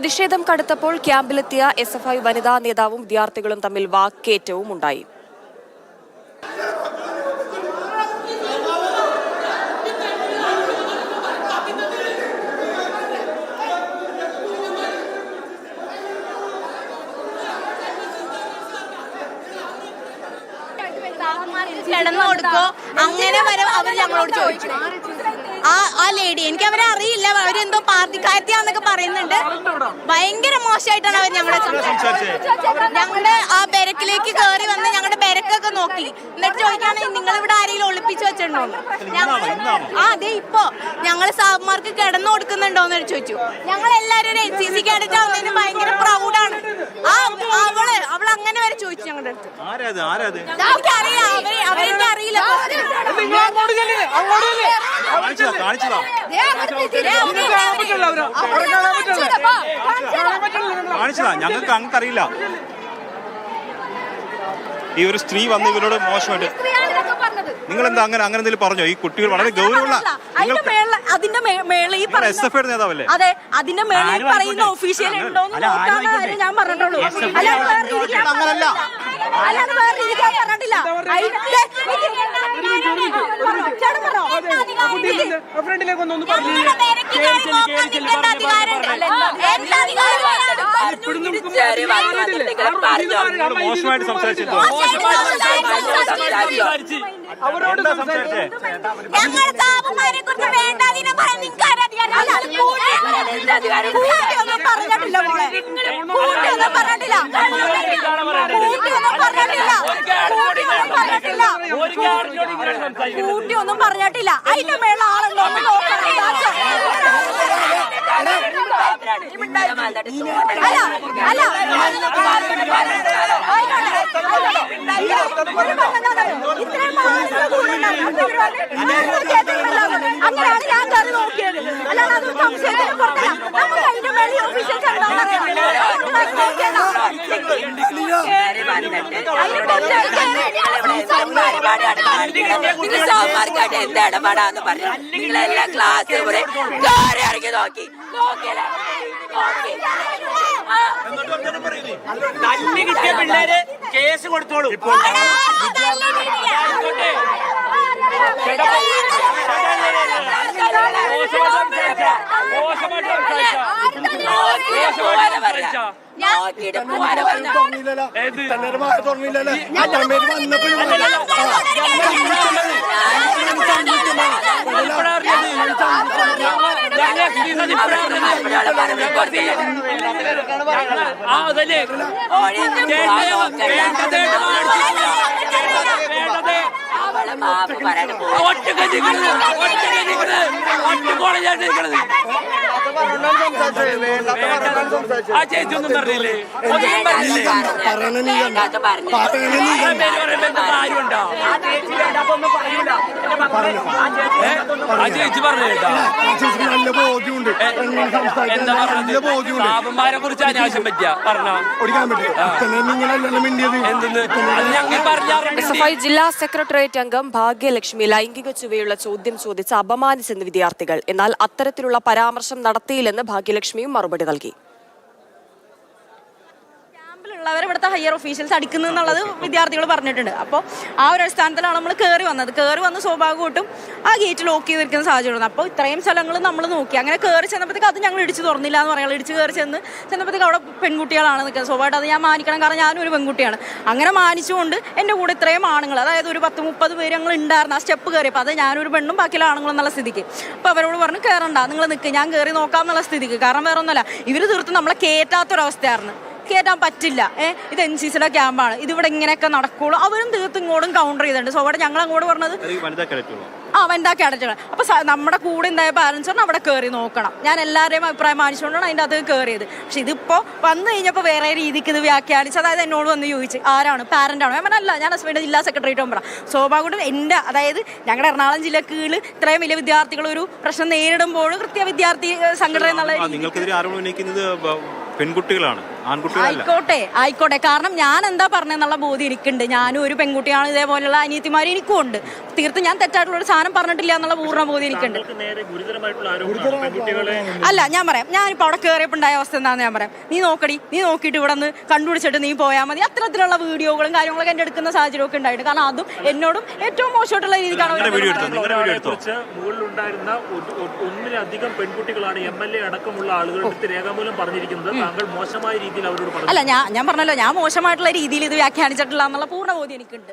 പ്രതിഷേധം കടുത്തപ്പോൾ ക്യാമ്പിലെത്തിയ SFI വനിതാ നേതാവും വിദ്യാർത്ഥികളും തമ്മിൽ വാക്കേറ്റവും ഉണ്ടായി. കിടന്നു കൊടുക്കോ അങ്ങനെ വരെ അവർ ഞങ്ങളോട് ചോദിച്ചു. ആ ലേഡി എനിക്ക് അവരെ അറിയില്ല, അവരെന്തോ പാർട്ടിക്കാരത്തിയാന്നൊക്കെ പറയുന്നുണ്ട്. ഭയങ്കര മോശമായിട്ടാണ് അവർ ഞങ്ങളുടെ ആ ബെരക്കിലേക്ക് കയറി വന്ന് ഞങ്ങളുടെ ബെരക്കൊക്കെ നോക്കി. എന്നിട്ട് ചോദിക്കുകയാണെങ്കിൽ നിങ്ങൾ ഇവിടെ ആരെങ്കിലും ഒളിപ്പിച്ചു വെച്ചിട്ടുണ്ടോന്ന്. അതെ ഇപ്പൊ ഞങ്ങള് സാബുമാർക്ക് കിടന്നു കൊടുക്കുന്നുണ്ടോന്ന് ചോദിച്ചു. ഞങ്ങൾ എല്ലാവരും ഒരു NCC കാഡറ്റ് ആവുന്നതിന് ഭയങ്കര പ്രൗഡാണ്. അവള് അങ്ങനെ വരെ ചോദിച്ചു ഞങ്ങളുടെ അടുത്ത്. അവരെനിക്ക് അറിയില്ല. ഞങ്ങൾക്ക് അങ്ങറിയില്ല. ഈ ഒരു സ്ത്രീ വന്ന് ഇവരോട് മോശമായിട്ട് നിങ്ങൾ എന്താ അങ്ങനെ എന്തെങ്കിലും പറഞ്ഞോ? ഈ കുട്ടികൾ വളരെ ഗൗരവമുള്ള അതിന്റെ മേളിൽ SFI നേതാവല്ലേ? അതെ, അതിന്റെ മേളിൽ പറയുന്ന ഒഫീഷ്യൽ ഉണ്ടോന്ന് നോക്കാതെ ഞാൻ പറഞ്ഞിട്ടുള്ളൂ. അങ്ങനല്ല, അല്ലാതെ വേറെ രീതിക്ക് ഞാൻ പറഞ്ഞിട്ടില്ല. മോശമായിട്ട് സംസാരിച്ചിട്ടോ? ഞങ്ങൾ സാബുമാരെ കുറിച്ച് വേണ്ടാതിനെ കൂട്ടിയൊന്നും പറഞ്ഞിട്ടില്ല. അതിന്റെ മേള ആളുണ്ടോ അങ്ങനെയാണ് ഞാൻ കയറി നോക്കിയത്. അല്ലാതെ അത് സംശയത്തിന് പുറത്തല്ല. നമുക്ക് അതിന്റെ മേളിൽ ഓഫീഷ്യൽസ് എന്ത് ഇടപെടാന്ന് പറഞ്ഞു. നിങ്ങളെല്ലാം ക്ലാസ് ഇറങ്ങി നോക്കി തല്ലി കിട്ടിയ പിള്ളേര് കേസ് കൊടുത്തോളൂ. ആ ചേച്ചി ഒന്നും പറഞ്ഞില്ലേ? കാര്യമുണ്ടോ? ആ ചേച്ചി പറഞ്ഞേട്ടാ എന്താ പറഞ്ഞത്? സാബന്മാരെ കുറിച്ച് അനാവശ്യം പറ്റിയ പറഞ്ഞോ? എന്തെന്ന് ഞങ്ങൾ പറഞ്ഞാറുണ്ട്. SFI ജില്ലാ സെക്രട്ടേറിയറ്റ് അംഗം ഭാഗ്യലക്ഷ്മി ലൈംഗിക ചുവയുള്ള ചോദ്യം ചോദിച്ച് അപമാനിച്ചെന്ന് വിദ്യാർത്ഥികൾ. എന്നാൽ അത്തരത്തിലുള്ള പരാമർശം നടത്തിയില്ലെന്ന് ഭാഗ്യലക്ഷ്മിയും മറുപടി നൽകി. ക്യാമ്പിലുള്ളവർ ഇവിടുത്തെ ഹയർ ഒഫീഷ്യൽസ് അടിക്കുന്നുള്ളത് വിദ്യാർത്ഥികൾ പറഞ്ഞിട്ടുണ്ട്. അപ്പോൾ ആ ഒരു അടിസ്ഥാനത്തിലാണ് നമ്മൾ കയറി വന്ന് സ്വാഭാവികമായിട്ടും ആ ഗേറ്റ് ലോക്ക് ചെയ്തിരിക്കുന്ന സാഹചര്യം. അപ്പോൾ ഇത്രയും സ്ഥലങ്ങൾ നമ്മൾ നോക്കി. അങ്ങനെ കയറി ചെന്നപ്പോഴത്തേക്ക് അത് ഞങ്ങൾ ഇടിച്ച് തുറന്നില്ല എന്ന് പറയാം. ഇടിച്ച് കയറി ചെന്നപ്പോഴത്തേക്ക് അവിടെ പെൺകുട്ടികളാണ് നിൽക്കുന്നത്. സ്വാഭാവികമായിട്ട് അത് ഞാൻ മാനിക്കണം, കാരണം ഞാനും ഒരു പെൺകുട്ടിയാണ്. അങ്ങനെ മാനിച്ചുകൊണ്ട് എൻ്റെ കൂടെ ഇത്രയും ആണുങ്ങൾ, അതായത് ഒരു 10-30 പേര് ഞങ്ങൾ ഉണ്ടായിരുന്നു ആ സ്റ്റെപ്പ് കയറിയപ്പോൾ. അത് ഞാനൊരു പെണ്ണും ബാക്കിയുള്ള ആണുങ്ങളും എന്നുള്ള സ്ഥിതിക്ക് അപ്പോൾ അവരോട് പറഞ്ഞു കയറണ്ട, നിങ്ങൾ നിൽക്കുക, ഞാൻ കയറി നോക്കാം എന്നുള്ള സ്ഥിതിക്ക്. കാരണം വേറെ ഒന്നുമല്ല, ഇവർ തീർത്തും നമ്മളെ കയറ്റാത്തൊരവസ്ഥയായിരുന്നു. കയറ്റാൻ പറ്റില്ല, ഇത് NCCയുടെ ക്യാമ്പാണ്, ഇതിവിടെ ഇങ്ങനെയൊക്കെ നടക്കുള്ളൂ. അവരും തീർത്തും ഇങ്ങോട്ടും കൗണ്ടർ ചെയ്തിട്ടുണ്ട്. സോ അവിടെ ഞങ്ങൾ അങ്ങോട്ട് പറഞ്ഞത് വനിതാ കേഡറ്റുകൾ. അപ്പോൾ നമ്മുടെ കൂടെ ഉണ്ടായ പാരൻസ് പറഞ്ഞാൽ അവിടെ കയറി നോക്കണം. ഞാൻ എല്ലാവരെയും അഭിപ്രായം മാനിച്ചുകൊണ്ടാണ് അതിൻ്റെ അത് കയറിയത്. പക്ഷെ ഇതിപ്പോൾ വന്നു കഴിഞ്ഞപ്പോൾ വേറെ രീതിക്ക് ഇത് വ്യാഖ്യാനിച്ച്, അതായത് എന്നോട് വന്ന് ചോദിച്ച് ആരാണ്, പാരൻ്റാണോ? ഞാൻ പറഞ്ഞല്ല, ഞാൻ SFI ജില്ലാ സെക്രട്ടേറിയറ്റ് മെമ്പറാണ്. സ്വാഭാവികമായിട്ടും എൻ്റെ, അതായത് ഞങ്ങളുടെ എറണാകുളം ജില്ലക്ക് കീഴിൽ ഇത്രയും വലിയ വിദ്യാർത്ഥികൾ ഒരു പ്രശ്നം നേരിടുമ്പോൾ കൃത്യ വിദ്യാർത്ഥി സംഘടന എന്നുള്ള പെൺകുട്ടികളാണ്, ആയിക്കോട്ടെ. കാരണം ഞാൻ എന്താ പറഞ്ഞെന്നുള്ള ബോധ്യം എനിക്കുണ്ട്. ഞാനും ഒരു പെൺകുട്ടിയാണ്, ഇതേപോലെയുള്ള അനിയത്തിമാർ എനിക്കും ഉണ്ട്. തീർത്തും ഞാൻ തെറ്റായിട്ടുള്ള ഒരു സാധനം പറഞ്ഞിട്ടില്ല എന്നുള്ള പൂർണ്ണ ബോധ്യം എനിക്കുണ്ട്. അല്ല, ഞാൻ പറയാം, ഞാനിപ്പോൾ അവിടെ കയറിയപ്പോൾ ഉണ്ടായ അവസ്ഥ എന്താണെന്ന് ഞാൻ പറയാം. നീ നോക്കിയിട്ട് ഇവിടെ നിന്ന് കണ്ടുപിടിച്ചിട്ട് നീ പോയാൽ മതി. അത്തരത്തിലുള്ള വീഡിയോകളും കാര്യങ്ങളൊക്കെ എൻ്റെ എടുക്കുന്ന സാഹചര്യമൊക്കെ ഉണ്ടായിട്ട്. കാരണം അതും എന്നോടും ഏറ്റവും മോശമായിട്ടുള്ള രീതിക്കാണ് മുകളിലുണ്ടായിരുന്ന ഒന്നിലധികം പെൺകുട്ടികളാണ് MLA അടക്കമുള്ള ആളുകളുടെ രേഖാമൂലം പറഞ്ഞിരിക്കുന്നത്. താങ്കൾ മോശമായ രീതിയിൽ അവരോട് പറഞ്ഞു. അല്ല, ഞാൻ പറഞ്ഞല്ലോ, ഞാൻ മോശമായിട്ടുള്ള രീതിയിൽ ഇത് വ്യാഖ്യാനിച്ചിട്ടില്ല എന്നുള്ള പൂർണ്ണ ബോധ്യം എനിക്കുണ്ട്.